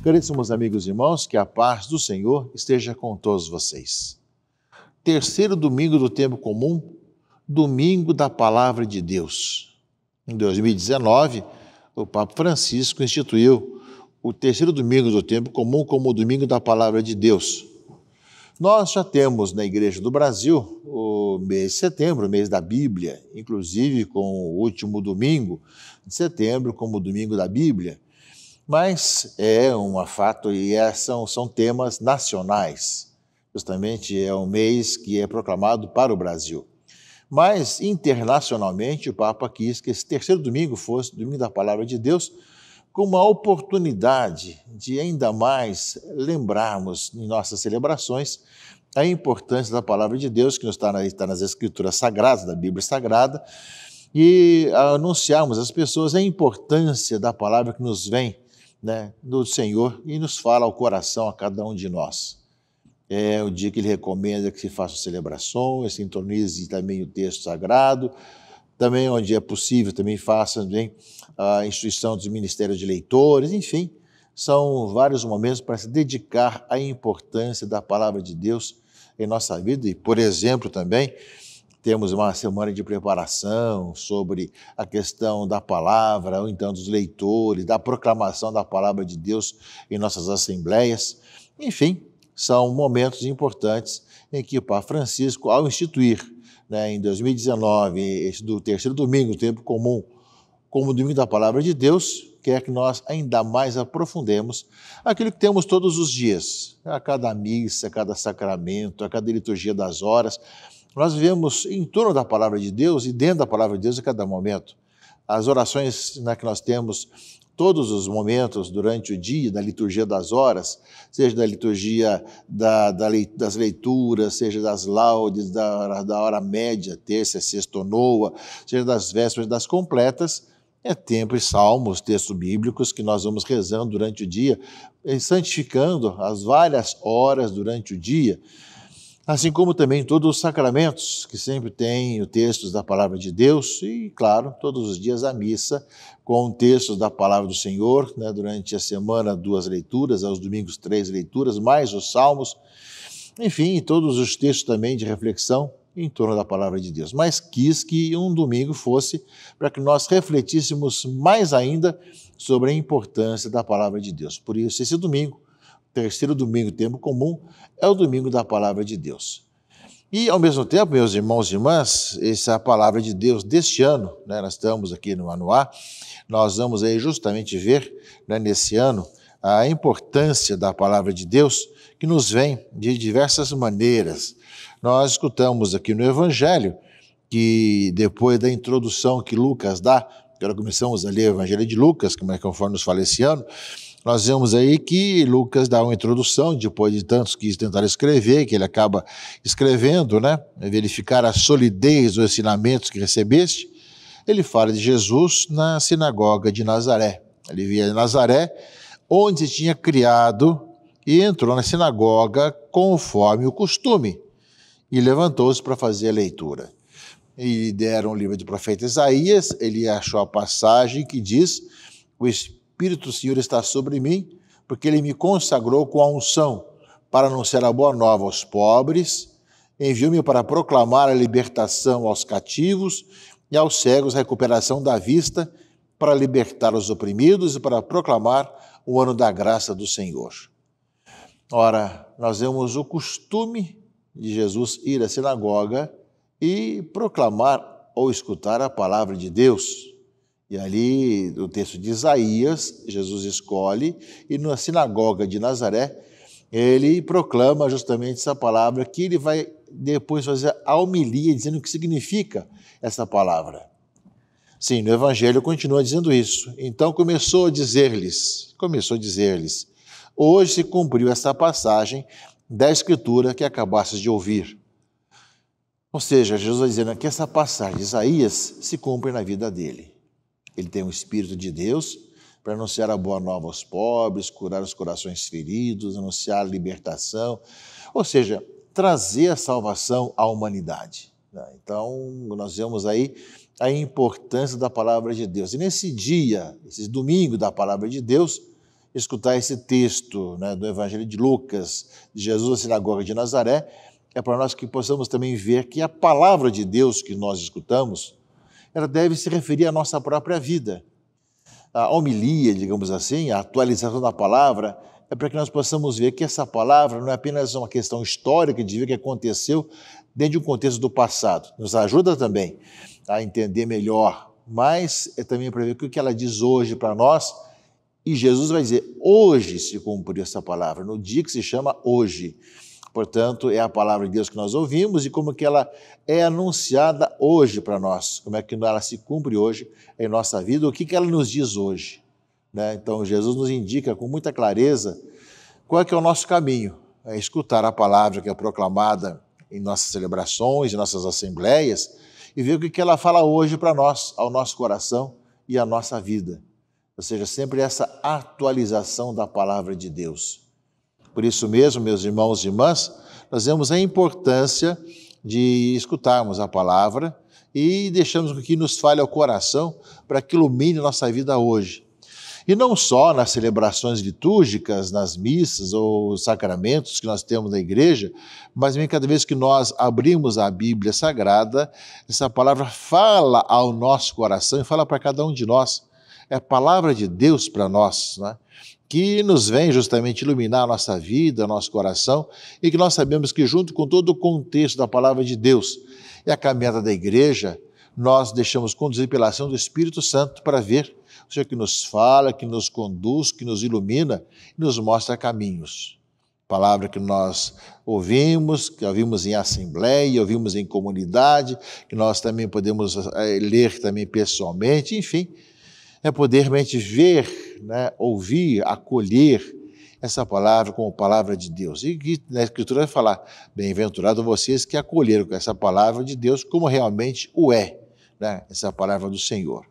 Caríssimos amigos e irmãos, que a paz do Senhor esteja com todos vocês. Terceiro domingo do tempo comum, domingo da Palavra de Deus. Em 2019, o Papa Francisco instituiu o terceiro domingo do tempo comum como o domingo da Palavra de Deus. Nós já temos na Igreja do Brasil o mês de setembro, o mês da Bíblia, inclusive com o último domingo de setembro como o domingo da Bíblia. Mas é um fato e são temas nacionais. Justamente é um mês que é proclamado para o Brasil. Mas, internacionalmente, o Papa quis que esse terceiro domingo fosse o domingo da Palavra de Deus, com uma oportunidade de ainda mais lembrarmos em nossas celebrações a importância da Palavra de Deus, que está nas Escrituras Sagradas, da Bíblia Sagrada, e anunciarmos às pessoas a importância da palavra que nos vem do Senhor e nos fala ao coração a cada um de nós. É o dia que ele recomenda que se façam celebrações, sintonize também o texto sagrado, também onde é possível, também faça também a instituição dos ministérios de leitores, enfim, são vários momentos para se dedicar à importância da palavra de Deus em nossa vida e, por exemplo, também temos uma semana de preparação sobre a questão da palavra, ou então dos leitores, da proclamação da palavra de Deus em nossas assembleias. Enfim, são momentos importantes em que o Papa Francisco, ao instituir, em 2019, esse do terceiro domingo, o tempo comum, como o domingo da palavra de Deus, quer que nós ainda mais aprofundemos aquilo que temos todos os dias, a cada missa, a cada sacramento, a cada liturgia das horas. Nós vivemos em torno da palavra de Deus e dentro da palavra de Deus a cada momento. As orações que nós temos todos os momentos durante o dia, da liturgia das horas, seja da liturgia das leituras, seja das laudes, da hora média, terça, sexta ou noa, seja das vésperas, das completas, é tempo e salmos, textos bíblicos que nós vamos rezando durante o dia, santificando as várias horas durante o dia, assim como também todos os sacramentos, que sempre têm o texto da palavra de Deus, e, claro, todos os dias a missa, com textos da palavra do Senhor, durante a semana 2 leituras, aos domingos 3 leituras, mais os salmos, enfim, todos os textos também de reflexão em torno da palavra de Deus. Mas quis que um domingo fosse para que nós refletíssemos mais ainda sobre a importância da palavra de Deus. Por isso, esse domingo, terceiro domingo, tempo comum, é o domingo da palavra de Deus. E, ao mesmo tempo, meus irmãos e irmãs, essa é a palavra de Deus deste ano, nós estamos aqui no ano A, nós vamos aí justamente ver, nesse ano, a importância da palavra de Deus, que nos vem de diversas maneiras. Nós escutamos aqui no Evangelho, que depois da introdução que Lucas dá, agora começamos a ler o Evangelho de Lucas, conforme nos fala esse ano, nós vemos aí que Lucas dá uma introdução, depois de tantos que tentaram escrever, que ele acaba escrevendo, verificar a solidez dos ensinamentos que recebeste. Ele fala de Jesus na sinagoga de Nazaré. Ele via em Nazaré, onde se tinha criado, e entrou na sinagoga conforme o costume, e levantou-se para fazer a leitura. E deram o livro do profeta Isaías, ele achou a passagem que diz: o Espírito do Senhor está sobre mim, porque ele me consagrou com a unção para anunciar a boa nova aos pobres, enviou-me para proclamar a libertação aos cativos e aos cegos a recuperação da vista, para libertar os oprimidos e para proclamar o ano da graça do Senhor. Ora, nós vemos o costume de Jesus ir à sinagoga e proclamar ou escutar a palavra de Deus. E ali, no texto de Isaías, Jesus escolhe, e na sinagoga de Nazaré, ele proclama justamente essa palavra, que ele vai depois fazer a homilia, dizendo o que significa essa palavra. Sim, no Evangelho continua dizendo isso. Então começou a dizer-lhes, hoje se cumpriu essa passagem da Escritura que acabastes de ouvir. Ou seja, Jesus vai dizendo que essa passagem de Isaías se cumpre na vida dele. Ele tem o Espírito de Deus para anunciar a boa nova aos pobres, curar os corações feridos, anunciar a libertação, ou seja, trazer a salvação à humanidade. Então, nós vemos aí a importância da palavra de Deus. E nesse dia, esse domingo da palavra de Deus, escutar esse texto, né, do Evangelho de Lucas, de Jesus na sinagoga de Nazaré, é para nós que possamos também ver que a palavra de Deus que nós escutamos, ela deve se referir à nossa própria vida. A homilia, digamos assim, a atualização da palavra, é para que nós possamos ver que essa palavra não é apenas uma questão histórica de ver o que aconteceu dentro de um contexto do passado. Nos ajuda também a entender melhor, mas é também para ver o que ela diz hoje para nós. E Jesus vai dizer, hoje se cumpriu essa palavra, no dia que se chama hoje. Portanto, é a palavra de Deus que nós ouvimos e como que ela é anunciada hoje para nós, como é que ela se cumpre hoje em nossa vida, o que ela nos diz hoje, né? Então, Jesus nos indica com muita clareza qual é que é o nosso caminho, é escutar a palavra que é proclamada em nossas celebrações, em nossas assembleias, e ver o que ela fala hoje para nós, ao nosso coração e à nossa vida. Ou seja, sempre essa atualização da palavra de Deus. Por isso mesmo, meus irmãos e irmãs, nós vemos a importância de escutarmos a palavra e deixamos que nos fale ao coração para que ilumine nossa vida hoje. E não só nas celebrações litúrgicas, nas missas ou sacramentos que nós temos na igreja, mas também cada vez que nós abrimos a Bíblia Sagrada, essa palavra fala ao nosso coração e fala para cada um de nós. É a palavra de Deus para nós, né? Que nos vem justamente iluminar a nossa vida, nosso coração, e que nós sabemos que junto com todo o contexto da palavra de Deus e a caminhada da igreja, nós deixamos conduzir pela ação do Espírito Santo para ver o Senhor que nos fala, que nos conduz, que nos ilumina e nos mostra caminhos. Palavra que nós ouvimos, que ouvimos em assembleia, ouvimos em comunidade, que nós também podemos ler também pessoalmente, enfim, é poder realmente ver, né, ouvir, acolher essa palavra como palavra de Deus. E que na Escritura vai falar, bem-aventurado vocês que acolheram essa palavra de Deus como realmente o é, né, essa palavra do Senhor.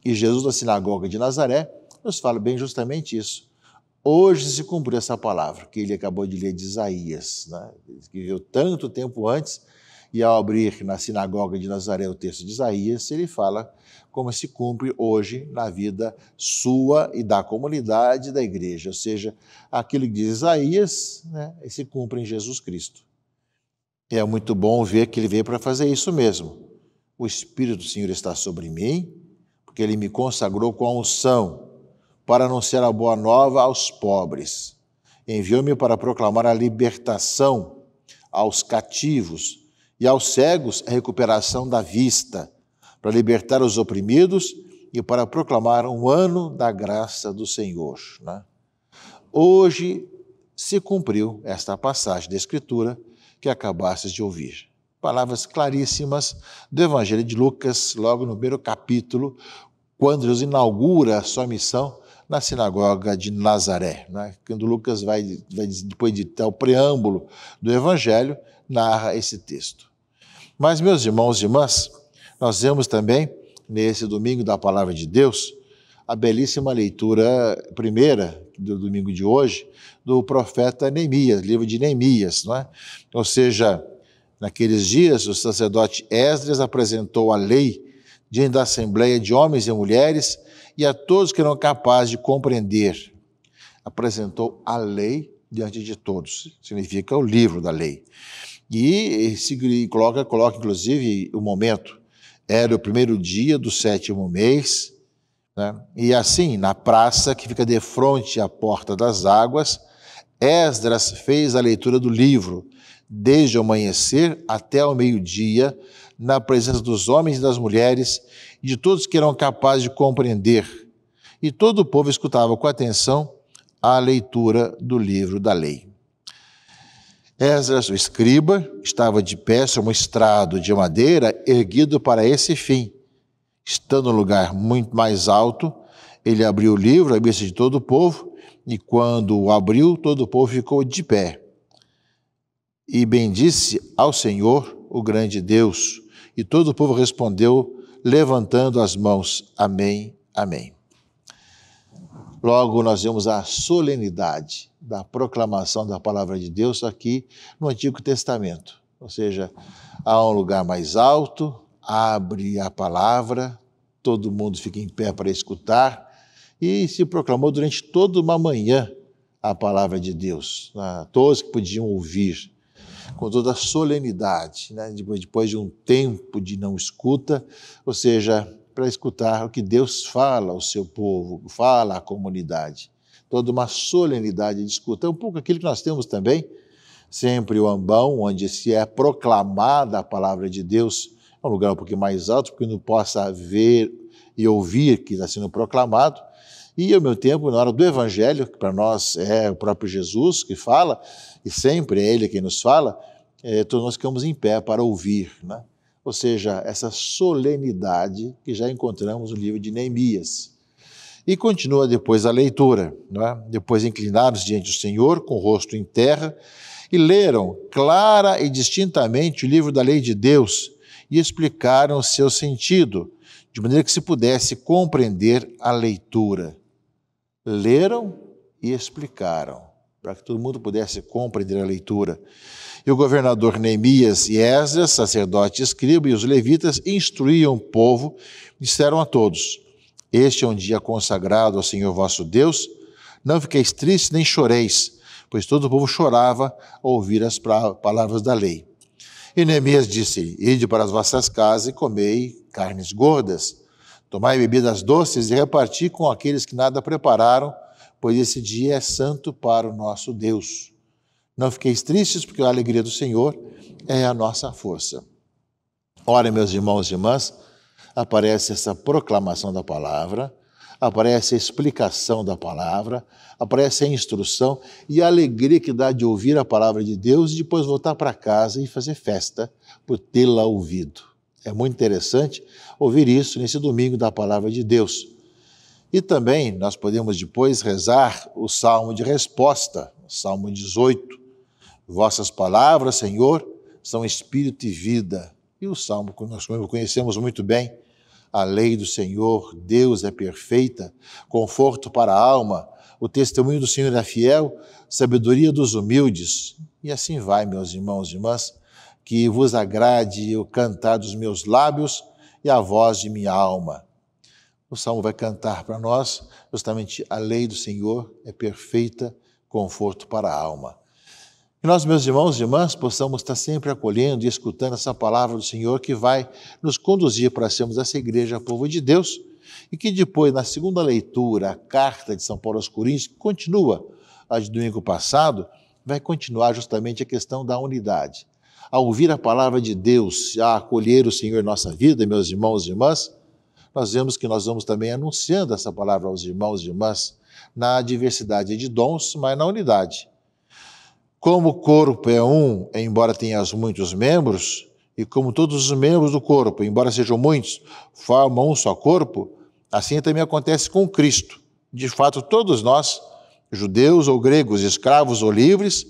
E Jesus na sinagoga de Nazaré nos fala bem justamente isso. Hoje se cumpriu essa palavra que ele acabou de ler de Isaías, né, que viveu tanto tempo antes, e ao abrir na sinagoga de Nazaré o texto de Isaías, ele fala como se cumpre hoje na vida sua e da comunidade da igreja. Ou seja, aquilo que diz Isaías, né, se cumpre em Jesus Cristo. É muito bom ver que ele veio para fazer isso mesmo. O Espírito do Senhor está sobre mim, porque ele me consagrou com a unção para anunciar a boa nova aos pobres. Enviou-me para proclamar a libertação aos cativos e aos cegos a recuperação da vista, para libertar os oprimidos e para proclamar um ano da graça do Senhor, né? Hoje se cumpriu esta passagem da Escritura que acabastes de ouvir. Palavras claríssimas do Evangelho de Lucas, logo no primeiro capítulo, quando Jesus inaugura a sua missão na sinagoga de Nazaré, né? Quando Lucas vai depois de ter o preâmbulo do Evangelho, narra esse texto. Mas, meus irmãos e irmãs, nós vemos também, nesse domingo da Palavra de Deus, a belíssima leitura primeira do domingo de hoje, do profeta Neemias, livro de Neemias, não é? Ou seja, naqueles dias, o sacerdote Esdras apresentou a lei diante da assembleia de homens e mulheres e a todos que eram capazes de compreender. Apresentou a lei diante de todos, significa o livro da lei. E se coloca inclusive o momento. Era o primeiro dia do 7º mês, né? E assim, na praça que fica de frente à porta das águas, Esdras fez a leitura do livro, desde o amanhecer até o meio-dia, na presença dos homens e das mulheres, e de todos que eram capazes de compreender. E todo o povo escutava com atenção a leitura do livro da lei. Esdras, o escriba, estava de pé sobre um estrado de madeira erguido para esse fim. Estando no lugar muito mais alto, ele abriu o livro à vista de todo o povo, e quando o abriu, todo o povo ficou de pé. E bendisse ao Senhor, o grande Deus. E todo o povo respondeu, levantando as mãos. Amém, amém. Logo, nós vemos a solenidade da proclamação da palavra de Deus aqui no Antigo Testamento. Ou seja, há um lugar mais alto, abre a palavra, todo mundo fica em pé para escutar, e se proclamou durante toda uma manhã a palavra de Deus. Todos que podiam ouvir, com toda a solenidade, né? Depois de um tempo de não escuta, ou seja, para escutar o que Deus fala ao seu povo, fala à comunidade. Toda uma solenidade de escuta. É um pouco aquilo que nós temos também, sempre o ambão, onde se é proclamada a palavra de Deus, é um lugar um pouquinho mais alto, porque não possa ver e ouvir que está sendo proclamado. E, ao meu tempo, na hora do Evangelho, que para nós é o próprio Jesus que fala, e sempre é Ele quem nos fala, todos nós ficamos em pé para ouvir, né? Ou seja, essa solenidade que já encontramos no livro de Neemias. E continua depois a leitura, né? Depois inclinados diante do Senhor, com o rosto em terra, e leram clara e distintamente o livro da lei de Deus e explicaram o seu sentido, de maneira que se pudesse compreender a leitura. Leram e explicaram, para que todo mundo pudesse compreender a leitura. E o governador Neemias e Esdras, sacerdote e escriba, e os levitas instruíam o povo, disseram a todos: este é um dia consagrado ao Senhor vosso Deus, não fiqueis tristes nem choreis, pois todo o povo chorava ao ouvir as palavras da lei. E Neemias disse: ide para as vossas casas e comei carnes gordas, tomai bebidas doces e reparti com aqueles que nada prepararam, pois esse dia é santo para o nosso Deus. Não fiqueis tristes, porque a alegria do Senhor é a nossa força. Ora, meus irmãos e irmãs, aparece essa proclamação da palavra, aparece a explicação da palavra, aparece a instrução e a alegria que dá de ouvir a palavra de Deus e depois voltar para casa e fazer festa por tê-la ouvido. É muito interessante ouvir isso nesse domingo da palavra de Deus. E também nós podemos depois rezar o salmo de resposta, o salmo 18. Vossas palavras, Senhor, são espírito e vida. E o salmo que nós conhecemos muito bem, a lei do Senhor, Deus é perfeita, conforto para a alma, o testemunho do Senhor é fiel, sabedoria dos humildes. E assim vai, meus irmãos e irmãs, que vos agrade o cantar dos meus lábios e a voz de minha alma. O salmo vai cantar para nós justamente a lei do Senhor é perfeita, conforto para a alma. Que nós, meus irmãos e irmãs, possamos estar sempre acolhendo e escutando essa palavra do Senhor que vai nos conduzir para sermos essa igreja, povo de Deus, e que depois, na segunda leitura, a carta de São Paulo aos Coríntios, que continua a de domingo passado, vai continuar justamente a questão da unidade. Ao ouvir a palavra de Deus, a acolher o Senhor em nossa vida, meus irmãos e irmãs, nós vemos que nós vamos também anunciando essa palavra aos irmãos e irmãs na diversidade de dons, mas na unidade. Como o corpo é um, embora tenha muitos membros, e como todos os membros do corpo, embora sejam muitos, formam um só corpo, assim também acontece com Cristo. De fato, todos nós, judeus ou gregos, escravos ou livres,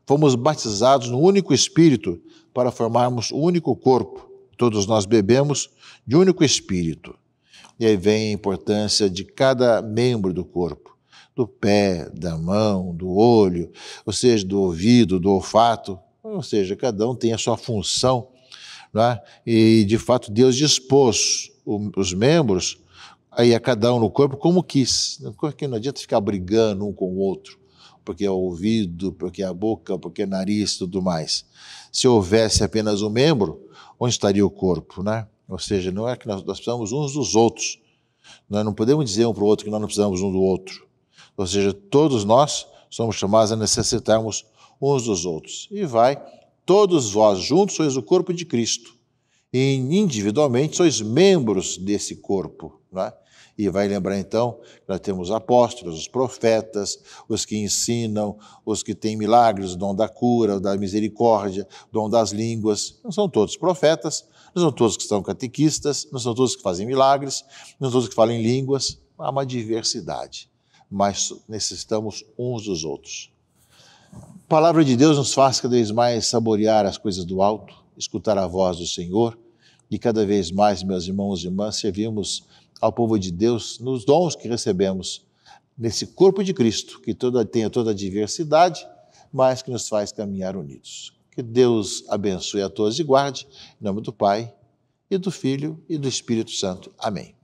fomos batizados no único Espírito para formarmos um único corpo. Todos nós bebemos de um único Espírito. E aí vem a importância de cada membro do corpo, do pé, da mão, do olho, ou seja, do ouvido, do olfato, ou seja, cada um tem a sua função, não é? E, de fato, Deus dispôs os membros aí a cada um no corpo como quis, porque não adianta ficar brigando um com o outro, porque é o ouvido, porque é a boca, porque é o nariz e tudo mais. Se houvesse apenas um membro, onde estaria o corpo, né? Ou seja, não é que nós precisamos uns dos outros, nós não podemos dizer um para o outro que nós não precisamos um do outro. Ou seja, todos nós somos chamados a necessitarmos uns dos outros. E vai, todos vós juntos sois o corpo de Cristo. E individualmente sois membros desse corpo. Né? E vai lembrar então que nós temos apóstolos, os profetas, os que ensinam, os que têm milagres, o dom da cura, o da misericórdia, o dom das línguas. Não são todos profetas, não são todos que são catequistas, não são todos que fazem milagres, não são todos que falam em línguas. Há uma diversidade. Mas necessitamos uns dos outros. A palavra de Deus nos faz cada vez mais saborear as coisas do alto, escutar a voz do Senhor e cada vez mais, meus irmãos e irmãs, servimos ao povo de Deus nos dons que recebemos nesse corpo de Cristo, que tenha toda a diversidade, mas que nos faz caminhar unidos. Que Deus abençoe a todos e guarde, em nome do Pai, e do Filho, e do Espírito Santo. Amém.